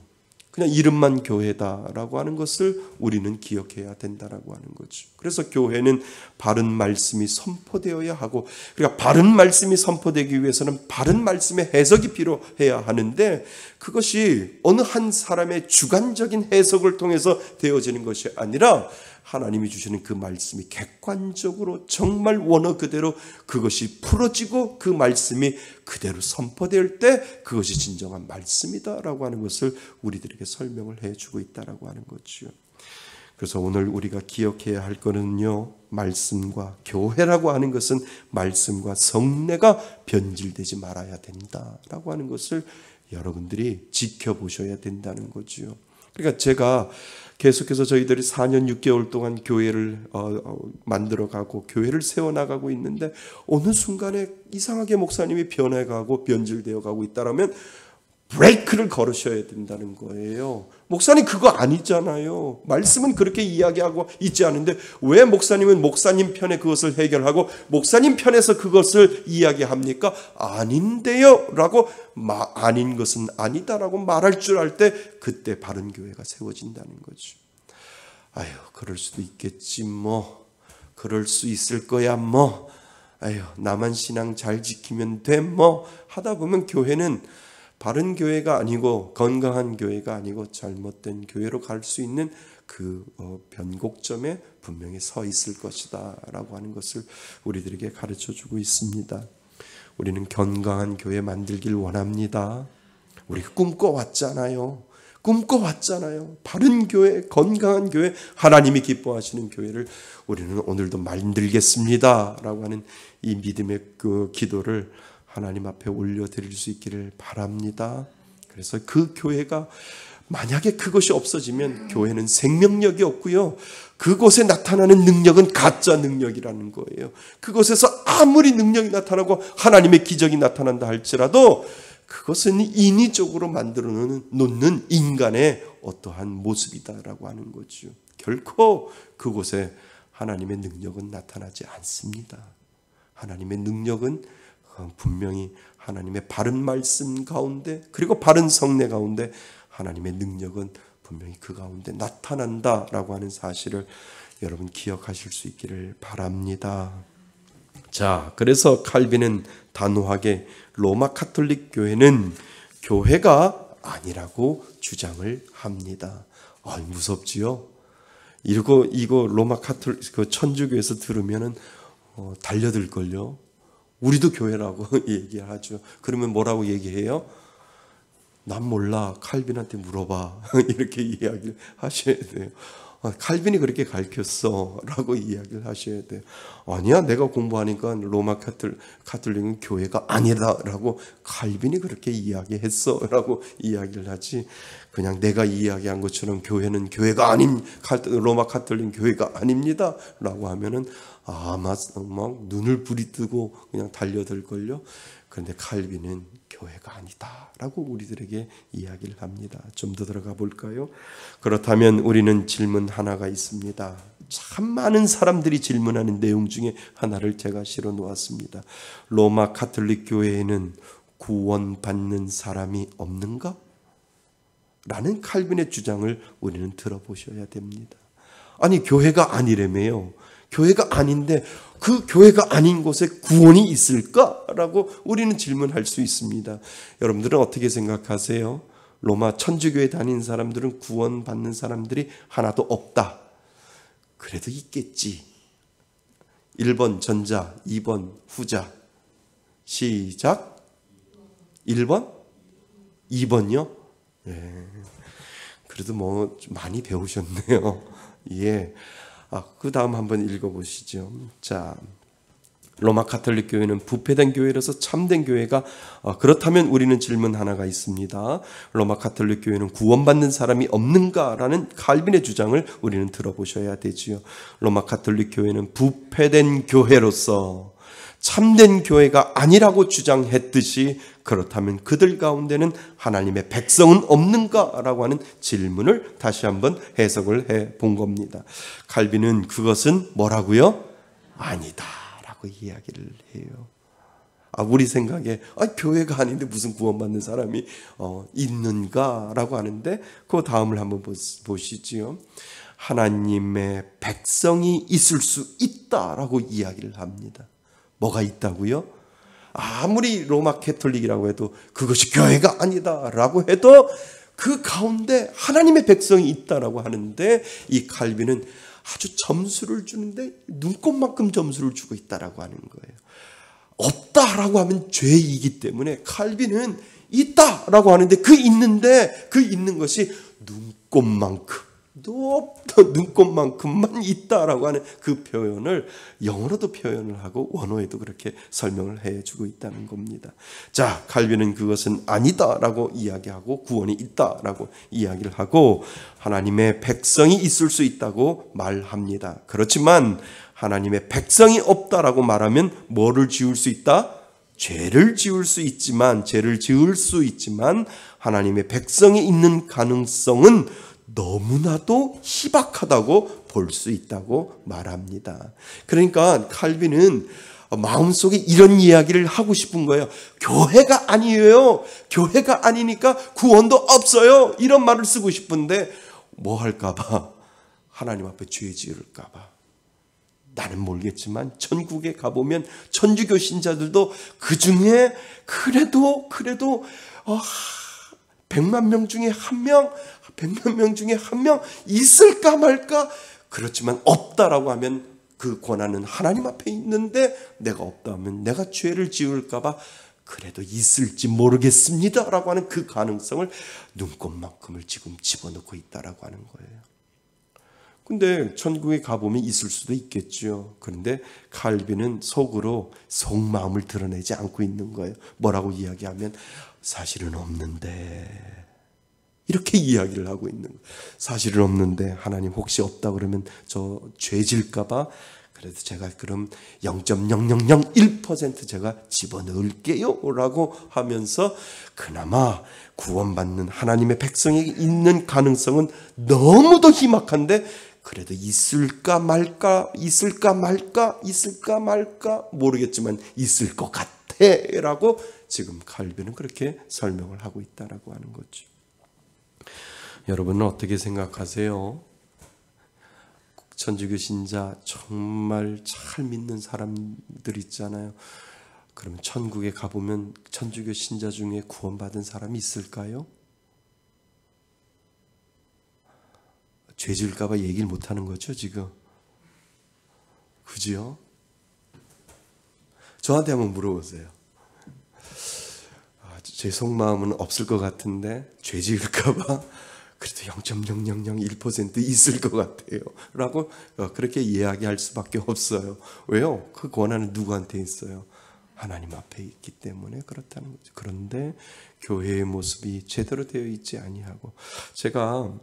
그냥 이름만 교회다라고 하는 것을 우리는 기억해야 된다라고 하는 거죠. 그래서 교회는 바른 말씀이 선포되어야 하고, 그러니까 바른 말씀이 선포되기 위해서는 바른 말씀의 해석이 필요해야 하는데 그것이 어느 한 사람의 주관적인 해석을 통해서 되어지는 것이 아니라 하나님이 주시는 그 말씀이 객관적으로 정말 원어 그대로 그것이 풀어지고 그 말씀이 그대로 선포될 때 그것이 진정한 말씀이다라고 하는 것을 우리들에게 설명을 해주고 있다라고 하는 거죠. 그래서 오늘 우리가 기억해야 할 거는요, 말씀과 교회라고 하는 것은 말씀과 성례가 변질되지 말아야 된다라고 하는 것을 여러분들이 지켜보셔야 된다는 거죠. 그러니까 제가 계속해서 저희들이 4년 6개월 동안 교회를 만들어가고 교회를 세워나가고 있는데 어느 순간에 이상하게 목사님이 변해가고 변질되어가고 있다라면 브레이크를 걸으셔야 된다는 거예요. 목사님 그거 아니잖아요. 말씀은 그렇게 이야기하고 있지 않은데 왜 목사님은 목사님 편에 그것을 해결하고 목사님 편에서 그것을 이야기합니까? 아닌데요 라고 아닌 것은 아니다라고 말할 줄 알 때 그때 바른 교회가 세워진다는 거죠. 아유, 그럴 수도 있겠지 뭐, 그럴 수 있을 거야 뭐, 아유, 나만 신앙 잘 지키면 돼 뭐 하다 보면 교회는 바른 교회가 아니고 건강한 교회가 아니고 잘못된 교회로 갈 수 있는 그 변곡점에 분명히 서 있을 것이다 라고 하는 것을 우리들에게 가르쳐주고 있습니다. 우리는 건강한 교회 만들길 원합니다. 우리가 꿈꿔왔잖아요. 바른 교회, 건강한 교회, 하나님이 기뻐하시는 교회를 우리는 오늘도 만들겠습니다 라고 하는 이 믿음의 그 기도를 하나님 앞에 올려드릴 수 있기를 바랍니다. 그래서 그 교회가 만약에 그것이 없어지면 교회는 생명력이 없고요, 그곳에 나타나는 능력은 가짜 능력이라는 거예요. 그곳에서 아무리 능력이 나타나고 하나님의 기적이 나타난다 할지라도 그것은 인위적으로 만들어 놓는 인간의 어떠한 모습이다라고 하는 거죠. 결코 그곳에 하나님의 능력은 나타나지 않습니다. 하나님의 능력은 분명히 하나님의 바른 말씀 가운데 그리고 바른 성례 가운데 하나님의 능력은 분명히 그 가운데 나타난다라고 하는 사실을 여러분 기억하실 수 있기를 바랍니다. 자, 그래서 칼빈은 단호하게 로마 카톨릭 교회는 교회가 아니라고 주장을 합니다. 무섭지요? 이거 로마 카톨릭 그 천주교에서 들으면은 달려들걸요. 우리도 교회라고 얘기하죠. 그러면 뭐라고 얘기해요? 난 몰라. 칼빈한테 물어봐. 이렇게 이야기를 하셔야 돼요. 칼빈이 그렇게 가르쳤어 라고 이야기를 하셔야 돼요. 아니야, 내가 공부하니까 로마 카톨릭은 교회가 아니다 라고 칼빈이 그렇게 이야기했어 라고 이야기를 하지, 그냥 내가 이야기한 것처럼 교회는 교회가 아닌, 로마 카톨릭 교회가 아닙니다 라고 하면은 아마 막 눈을 부리뜨고 그냥 달려들걸요. 그런데 칼빈은 교회가 아니다 라고 우리들에게 이야기를 합니다. 좀 더 들어가 볼까요? 그렇다면 우리는 질문 하나가 있습니다. 참 많은 사람들이 질문하는 내용 중에 하나를 제가 실어 놓았습니다. 로마 카톨릭 교회에는 구원받는 사람이 없는가? 라는 칼빈의 주장을 우리는 들어보셔야 됩니다. 아니, 교회가 아니라며요. 교회가 아닌데 그 교회가 아닌 곳에 구원이 있을까라고 우리는 질문할 수 있습니다. 여러분들은 어떻게 생각하세요? 로마 천주교에 다닌 사람들은 구원받는 사람들이 하나도 없다. 그래도 있겠지. 1번 전자, 2번 후자. 시작. 1번? 2번요? 예. 그래도 뭐 많이 배우셨네요. 예. 그 다음 한번 읽어보시죠. 자, 로마 카톨릭 교회는 부패된 교회라서 참된 교회가, 그렇다면 우리는 질문 하나가 있습니다. 로마 카톨릭 교회는 구원받는 사람이 없는가라는 칼빈의 주장을 우리는 들어보셔야 되지요. 로마 카톨릭 교회는 부패된 교회로서 참된 교회가 아니라고 주장했듯이, 그렇다면 그들 가운데는 하나님의 백성은 없는가라고 하는 질문을 다시 한번 해석을 해 본 겁니다. 칼빈은 그것은 뭐라고요? 아니다 라고 이야기를 해요. 우리 생각에 교회가 아닌데 무슨 구원받는 사람이 있는가라고 하는데, 그 다음을 한번 보시지요. 하나님의 백성이 있을 수 있다라고 이야기를 합니다. 뭐가 있다고요? 아무리 로마 캐톨릭이라고 해도, 그것이 교회가 아니다라고 해도 그 가운데 하나님의 백성이 있다라고 하는데, 이 칼빈은 아주 점수를 주는데 눈꼽만큼 점수를 주고 있다라고 하는 거예요. 없다라고 하면 죄이기 때문에 칼빈은 있다라고 하는데, 그 있는 것이 눈꼽만큼, 눈꼽만큼만 있다라고 하는 그 표현을 영어로도 표현을 하고 원어에도 그렇게 설명을 해주고 있다는 겁니다. 자, 칼빈은 그것은 아니다라고 이야기하고 구원이 있다라고 이야기를 하고 하나님의 백성이 있을 수 있다고 말합니다. 그렇지만 하나님의 백성이 없다라고 말하면 뭐를 지을 수 있다? 죄를 지을 수 있지만 하나님의 백성이 있는 가능성은 너무나도 희박하다고 볼 수 있다고 말합니다. 그러니까 칼빈은 마음속에 이런 이야기를 하고 싶은 거예요. 교회가 아니에요. 교회가 아니니까 구원도 없어요. 이런 말을 쓰고 싶은데 뭐 할까봐? 하나님 앞에 죄 지을까봐. 나는 모르겠지만 천국에 가보면 천주교 신자들도 그 중에 그래도 100만 명 중에 한 명, 100만 명 중에 한 명 있을까 말까. 그렇지만 없다라고 하면 그 권한은 하나님 앞에 있는데, 내가 없다 하면 내가 죄를 지을까 봐 그래도 있을지 모르겠습니다 라고 하는 그 가능성을 눈꼽만큼을 지금 집어넣고 있다라고 하는 거예요. 근데 천국에 가보면 있을 수도 있겠죠. 그런데 칼빈은 속마음을 드러내지 않고 있는 거예요. 뭐라고 이야기하면 사실은 없는데, 이렇게 이야기를 하고 있는 거예요. 사실은 없는데 하나님 혹시 없다 그러면 저 죄질까 봐 그래도 제가 그럼 0.0001% 제가 집어넣을게요 라고 하면서 그나마 구원받는 하나님의 백성에게 있는 가능성은 너무도 희박한데 그래도 있을까 말까 모르겠지만 있을 것 같아 라고 지금 칼빈은 그렇게 설명을 하고 있다라고 하는 거죠. 여러분은 어떻게 생각하세요? 천주교 신자 정말 잘 믿는 사람들 있잖아요. 그럼 천국에 가보면 천주교 신자 중에 구원받은 사람이 있을까요? 죄 지을까 봐 얘기를 못하는 거죠 지금. 그죠? 저한테 한번 물어보세요. 제 속마음은 없을 것 같은데 죄 지을까 봐 그래도 0.0001% 있을 것 같아요. 라고 그렇게 이야기할 수밖에 없어요. 왜요? 그 권한은 누구한테 있어요? 하나님 앞에 있기 때문에 그렇다는 거죠. 그런데 교회의 모습이 제대로 되어 있지 아니하고, 제가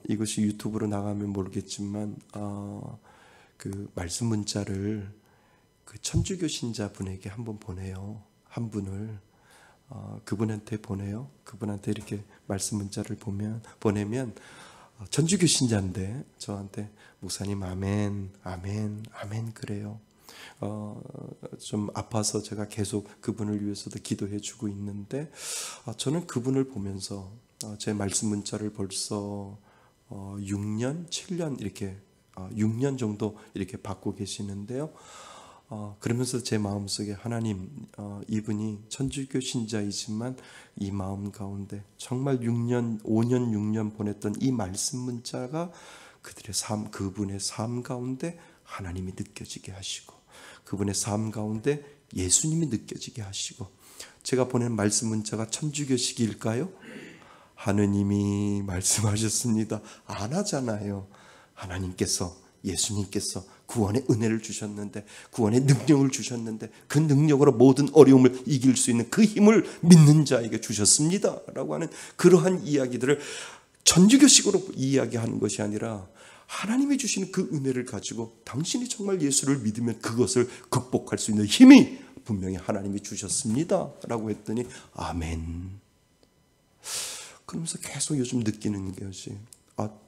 이것이 유튜브로 나가면 모르겠지만 그 말씀 문자를 그 천주교 신자분에게 한번 보내요. 한 분을 그분한테 보내요. 그분한테 이렇게 말씀 문자를 보내면 천주교 신자인데 저한테 목사님 아멘 아멘 아멘 그래요. 좀 아파서 제가 계속 그분을 위해서도 기도해 주고 있는데, 저는 그분을 보면서 제 말씀 문자를 벌써 6년, 7년 이렇게 6년 정도 이렇게 받고 계시는데요. 그러면서 제 마음속에 하나님, 이분이 천주교 신자이지만 이 마음 가운데 정말 6년, 5년, 6년 보냈던 이 말씀 문자가 그들의 삶, 그분의 삶 가운데 하나님이 느껴지게 하시고, 그분의 삶 가운데 예수님이 느껴지게 하시고, 제가 보낸 말씀 문자가 천주교식일까요? 하느님이 말씀하셨습니다. 안 하잖아요. 하나님께서, 예수님께서 구원의 은혜를 주셨는데, 구원의 능력을 주셨는데, 그 능력으로 모든 어려움을 이길 수 있는 그 힘을 믿는 자에게 주셨습니다 라고 하는 그러한 이야기들을 천주교식으로 이야기하는 것이 아니라 하나님이 주시는 그 은혜를 가지고 당신이 정말 예수를 믿으면 그것을 극복할 수 있는 힘이 분명히 하나님이 주셨습니다 라고 했더니 아멘. 그러면서 계속 요즘 느끼는 것이,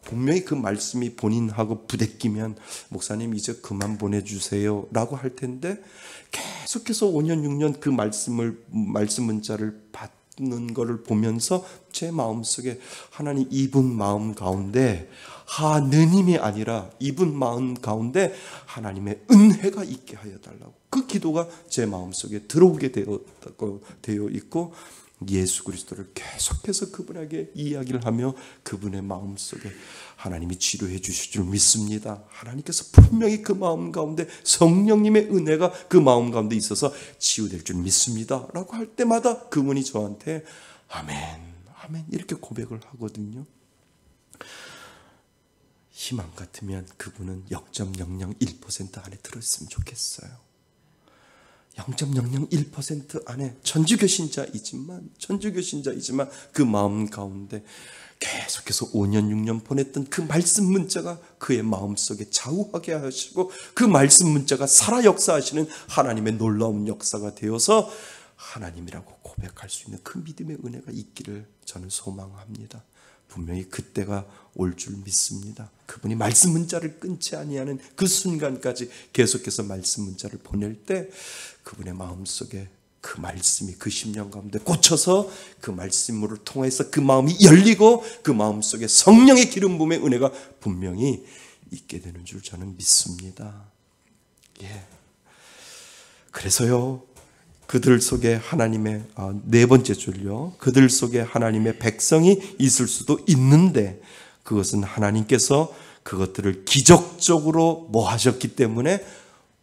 분명히 그 말씀이 본인하고 부대끼면 목사님 이제 그만 보내주세요 라고 할 텐데, 계속해서 5년 6년 그 말씀 문자를 받는 것을 보면서 제 마음속에 하나님, 이분 마음 가운데 하느님이 아니라 이분 마음 가운데 하나님의 은혜가 있게 하여 달라고, 그 기도가 제 마음속에 들어오게 되어 있고, 예수 그리스도를 계속해서 그분에게 이야기를 하며 그분의 마음속에 하나님이 치료해 주실 줄 믿습니다. 하나님께서 분명히 그 마음 가운데 성령님의 은혜가 그 마음 가운데 있어서 치유될 줄 믿습니다 라고 할 때마다 그분이 저한테 아멘 아멘 이렇게 고백을 하거든요. 희망 같으면 그분은 0.001% 안에 들어있으면 좋겠어요. 0.001% 안에 천주교 신자이지만 그 마음 가운데 계속해서 5년 6년 보냈던 그 말씀 문자가 그의 마음속에 좌우하게 하시고, 그 말씀 문자가 살아 역사하시는 하나님의 놀라운 역사가 되어서 하나님이라고 고백할 수 있는 그 믿음의 은혜가 있기를 저는 소망합니다. 분명히 그때가 올 줄 믿습니다. 그분이 말씀 문자를 끊지 아니하는 그 순간까지 계속해서 말씀 문자를 보낼 때 그분의 마음속에 그 말씀이 그 심령 가운데 꽂혀서 그 말씀으로 통해서 그 마음이 열리고 그 마음속에 성령의 기름 부음의 은혜가 분명히 있게 되는 줄 저는 믿습니다. 예. 그래서요, 그들 속에 하나님의 네 번째 줄요, 그들 속에 하나님의 백성이 있을 수도 있는데 그것은 하나님께서 그것들을 기적적으로 뭐 하셨기 때문에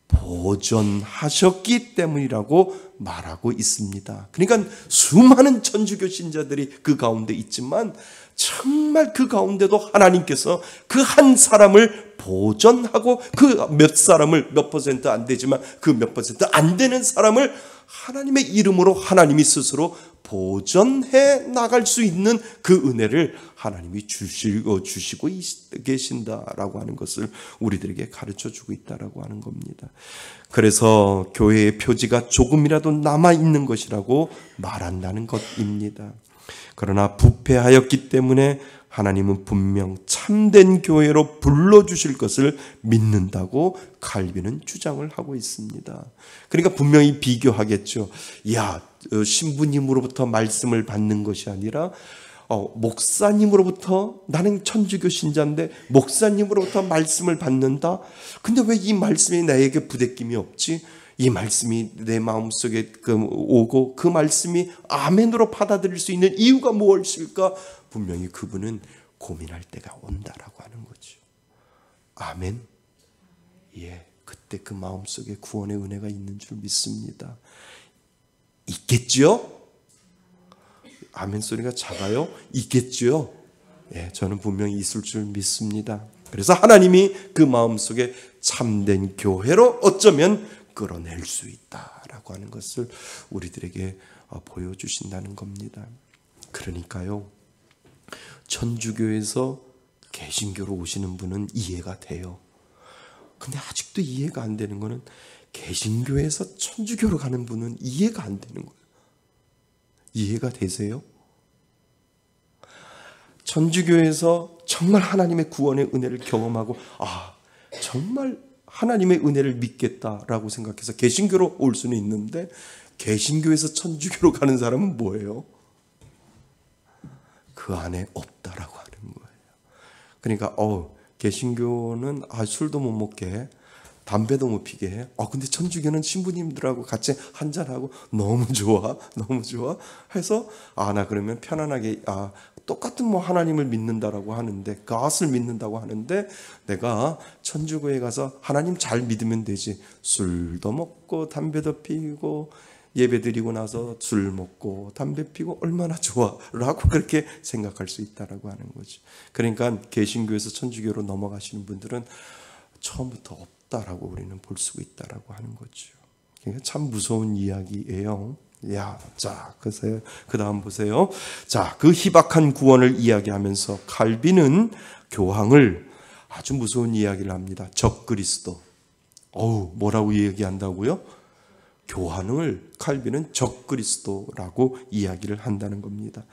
보존하셨기 때문이라고 말하고 있습니다. 그러니까 수많은 천주교 신자들이 그 가운데 있지만 정말 그 가운데도 하나님께서 그 한 사람을 보존하고 그 몇 사람을, 몇 퍼센트 안 되지만 그 몇 퍼센트 안 되는 사람을 하나님의 이름으로 하나님이 스스로 보존해 나갈 수 있는 그 은혜를 하나님이 주시고 계신다라고 하는 것을 우리들에게 가르쳐주고 있다라고 하는 겁니다. 그래서 교회의 표지가 조금이라도 남아있는 것이라고 말한다는 것입니다. 그러나 부패하였기 때문에 하나님은 분명 참된 교회로 불러주실 것을 믿는다고 칼빈은 주장을 하고 있습니다. 그러니까 분명히 비교하겠죠. 신부님으로부터 말씀을 받는 것이 아니라 목사님으로부터, 나는 천주교 신자인데 목사님으로부터 말씀을 받는다. 근데 왜 이 말씀이 나에게 부대낌이 없지? 이 말씀이 내 마음속에 오고 그 말씀이 아멘으로 받아들일 수 있는 이유가 무엇일까? 분명히 그분은 고민할 때가 온다라고 하는 거죠. 아멘. 예, 그때 그 마음속에 구원의 은혜가 있는 줄 믿습니다. 있겠죠? 아멘 소리가 작아요? 있겠죠? 예, 저는 분명히 있을 줄 믿습니다. 그래서 하나님이 그 마음속에 참된 교회로 어쩌면 끌어낼 수 있다라고 하는 것을 우리들에게 보여주신다는 겁니다. 그러니까요, 천주교에서 개신교로 오시는 분은 이해가 돼요. 근데 아직도 이해가 안 되는 거는 개신교에서 천주교로 가는 분은 이해가 안 되는 거예요. 이해가 되세요? 천주교에서 정말 하나님의 구원의 은혜를 경험하고 정말 하나님의 은혜를 믿겠다라고 생각해서 개신교로 올 수는 있는데 개신교에서 천주교로 가는 사람은 뭐예요? 그 안에 없다라고 하는 거예요. 그러니까 개신교는 술도 못 먹게 담배도 못 피게 해. 근데 천주교는 신부님들하고 같이 한잔하고 너무 좋아 해서 나 그러면 편안하게 똑같은 하나님을 믿는다라고 하는데 God을 믿는다고 하는데 내가 천주교에 가서 하나님 잘 믿으면 되지. 술도 먹고 담배도 피고 예배 드리고 나서 술 먹고 담배 피고 얼마나 좋아라고 그렇게 생각할 수 있다라고 하는 거죠. 그러니까 개신교에서 천주교로 넘어가시는 분들은 처음부터 없다라고 우리는 볼 수 있다라고 하는 거죠. 그러니까 참 무서운 이야기예요. 자, 그 다음 보세요. 자, 그 희박한 구원을 이야기하면서 칼빈은 교황을 아주 무서운 이야기를 합니다. 적그리스도. 뭐라고 이야기한다고요? 교황을 칼빈은 적그리스도라고 이야기를 한다는 겁니다.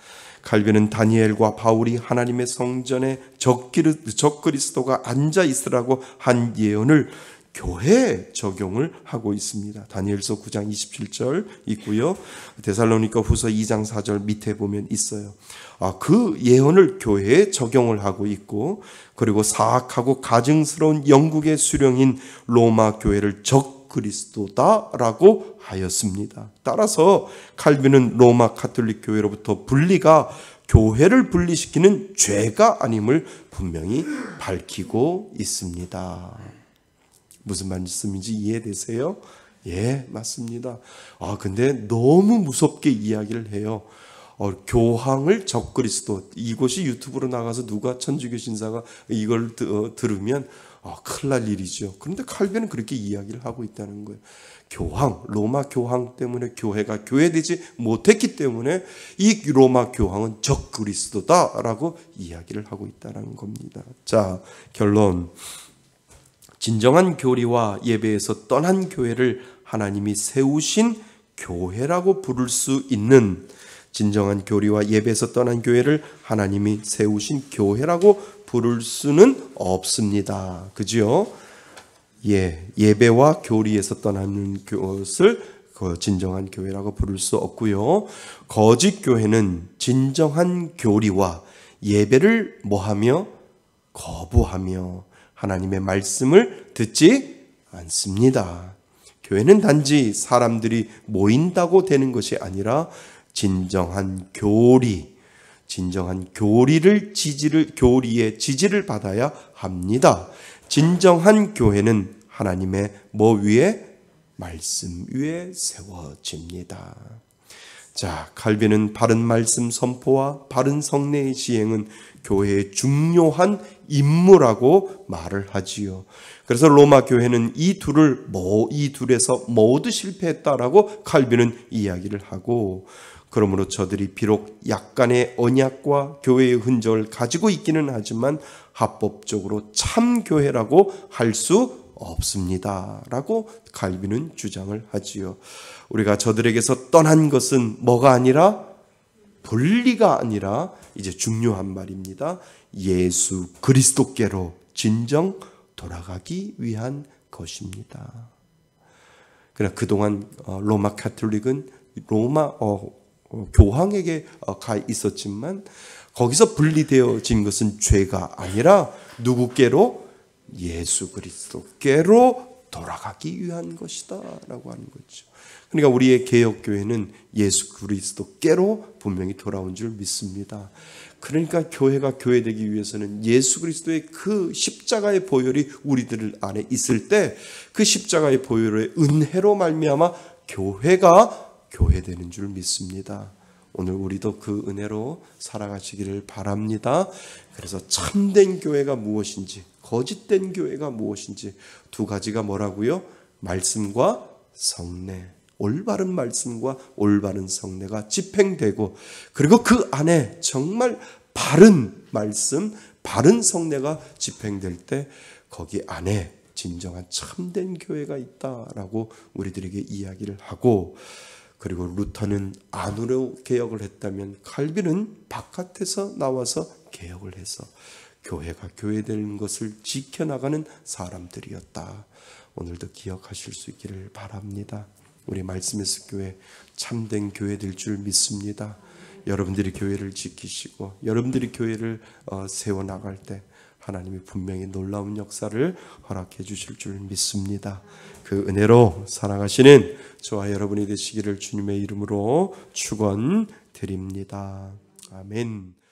칼빈은 다니엘과 바울이 하나님의 성전에 적그리스도가 앉아 있으라고 한 예언을 교회에 적용을 하고 있습니다. 다니엘서 9장 27절 있고요. 데살로니가 후서 2장 4절 밑에 보면 있어요. 그 예언을 교회에 적용을 하고 있고, 그리고 사악하고 가증스러운 영국의 수령인 로마 교회를 적그리스도다라고 하였습니다. 따라서 칼빈은 로마 카톨릭 교회로부터 분리가 교회를 분리시키는 죄가 아님을 분명히 밝히고 있습니다. 무슨 말씀인지 이해되세요? 예, 맞습니다. 근데 너무 무섭게 이야기를 해요. 교황을 적그리스도. 이것이 유튜브로 나가서 누가 천주교 신사가 이걸 들으면 큰일 날 일이죠. 그런데 칼빈은 그렇게 이야기를 하고 있다는 거예요. 교황, 로마 교황 때문에 교회가 교회되지 못했기 때문에 이 로마 교황은 적그리스도다라고 이야기를 하고 있다는 겁니다. 자, 결론. 진정한 교리와 예배에서 떠난 교회를 하나님이 세우신 교회라고 부를 수 있는, 진정한 교리와 예배에서 떠난 교회를 하나님이 세우신 교회라고 부를 수는 없습니다. 그죠? 예배와 교리에서 떠나는 것을 진정한 교회라고 부를 수 없고요. 거짓 교회는 진정한 교리와 예배를 뭐하며? 거부하며 하나님의 말씀을 듣지 않습니다. 교회는 단지 사람들이 모인다고 되는 것이 아니라 진정한 교리의 교리의 지지를 받아야 합니다. 진정한 교회는 하나님의 위에? 말씀 위에 세워집니다. 자, 칼빈은 바른 말씀 선포와 바른 성례의 시행은 교회의 중요한 임무라고 말을 하지요. 그래서 로마 교회는 이 둘에서 모두 실패했다라고 칼빈은 이야기를 하고, 그러므로 저들이 비록 약간의 언약과 교회의 흔적을 가지고 있기는 하지만 합법적으로 참 교회라고 할 수 없습니다 라고 칼빈은 주장을 하지요. 우리가 저들에게서 떠난 것은 뭐가 아니라, 분리가 아니라 이제 중요한 말입니다. 예수 그리스도께로 진정 돌아가기 위한 것입니다. 그러나 그동안 로마 카톨릭은 로마 교황에게 가 있었지만 거기서 분리되어진 것은 죄가 아니라 누구께로? 예수 그리스도께로 돌아가기 위한 것이다 라고 하는 거죠. 그러니까 우리의 개혁교회는 예수 그리스도께로 분명히 돌아온 줄 믿습니다. 그러니까 교회가 교회되기 위해서는 예수 그리스도의 그 십자가의 보혈이 우리들 안에 있을 때 그 십자가의 보혈의 은혜로 말미암아 교회가 교회되는 줄 믿습니다. 오늘 우리도 그 은혜로 살아가시기를 바랍니다. 그래서 참된 교회가 무엇인지, 거짓된 교회가 무엇인지 두 가지가 뭐라고요? 말씀과 성례, 올바른 말씀과 올바른 성례가 집행되고, 그리고 그 안에 정말 바른 말씀, 바른 성례가 집행될 때 거기 안에 진정한 참된 교회가 있다라고 우리들에게 이야기를 하고, 그리고 루터는 안으로 개혁을 했다면 칼빈은 바깥에서 나와서 개혁을 해서 교회가 교회되는 것을 지켜나가는 사람들이었다. 오늘도 기억하실 수 있기를 바랍니다. 우리 말씀에서 교회, 참된 교회 될 줄 믿습니다. 여러분들이 교회를 지키시고 여러분들이 교회를 세워나갈 때 하나님이 분명히 놀라운 역사를 허락해 주실 줄 믿습니다. 그 은혜로 살아가시는 저와 여러분이 되시기를 주님의 이름으로 축원드립니다. 아멘.